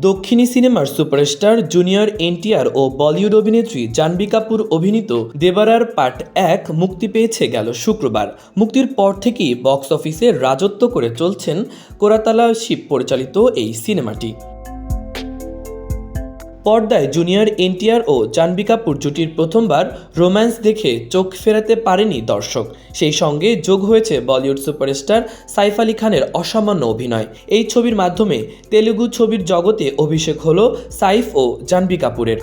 দক্ষিণী সিনেমার superstar junior NTR ও বলিউড অভিনেত্রী জাহ্নবী কাপুর অভিনীত দেবারার পার্ট ১ মুক্তি পেয়েছে গেল শুক্রবার। মুক্তির পর থেকেই বক্স অফিসে রাজত্ব করে চলছেন কোরাতালা শিব পরিচালিত এই সিনেমাটি। পর্দায় জুনিয়র এনটিআর ও জাহ্নবী কাপুর জুটির প্রথমবার রোম্যান্স দেখে চোখ ফেরাতে পারেনি দর্শক। সেই সঙ্গে যোগ হয়েছে বলিউড সুপারস্টার সাইফ আলী খানের অসামান্য অভিনয়। এই ছবির মাধ্যমে তেলুগু ছবির জগতে অভিষেক হলো সাইফ ও জাহ্নবী কাপুরের।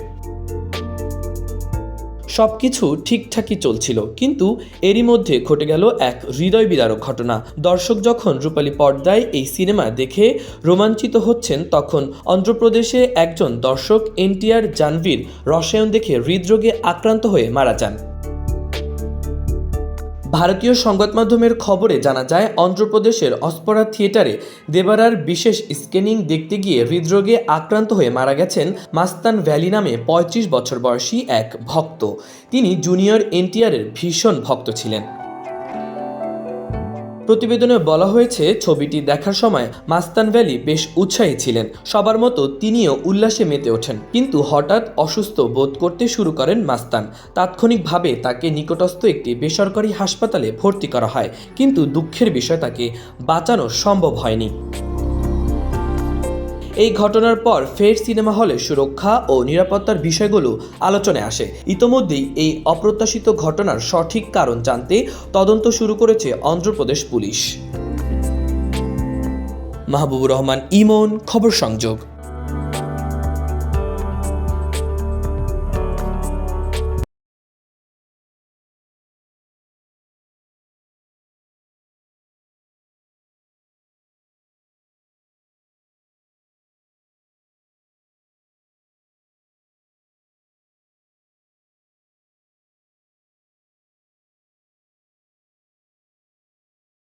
সবকিছু ঠিকঠাকই চলছিল, কিন্তু এরই মধ্যে ঘটে গেল এক হৃদয় বিদারক ঘটনা। দর্শক যখন রূপালী পর্দায় এই সিনেমা দেখে রোমাঞ্চিত হচ্ছেন, তখন অন্ধ্রপ্রদেশে একজন দর্শক এনটিআর জাহ্নবীর রসায়ন দেখে হৃদরোগে আক্রান্ত হয়ে মারা যান। ভারতীয় সংবাদ মাধ্যমের খবরে জানা যায়, অন্ধ্রপ্রদেশের অস্পরা থিয়েটারে দেবারার বিশেষ স্ক্রিনিং দেখতে গিয়ে হৃদরোগে আক্রান্ত হয়ে মারা গেছেন মাস্তান ভ্যালি নামে ৩৫ বছর বয়সী এক ভক্ত। তিনি জুনিয়র এনটিআরের ভীষণ ভক্ত ছিলেন। প্রতিবেদনে বলা হয়েছে, ছবিটি দেখার সময় মাস্তান ভ্যালি বেশ উৎসাহী ছিলেন। সবার মতো তিনিও উল্লাসে মেতে ওঠেন, কিন্তু হঠাৎ অসুস্থ বোধ করতে শুরু করেন মাস্তান। তাৎক্ষণিকভাবে তাকে নিকটস্থ একটি বেসরকারি হাসপাতালে ভর্তি করা হয়, কিন্তু দুঃখের বিষয় তাকে বাঁচানো সম্ভব হয়নি। এই ঘটনার পর ফের সিনেমা হলে সুরক্ষা ও নিরাপত্তার বিষয়গুলো আলোচনায় আসে। ইতোমধ্যেই এই অপ্রত্যাশিত ঘটনার সঠিক কারণ জানতে তদন্ত শুরু করেছে অন্ধ্রপ্রদেশ পুলিশ। মাহবুবুর রহমান ইমন, খবর সংযোগ।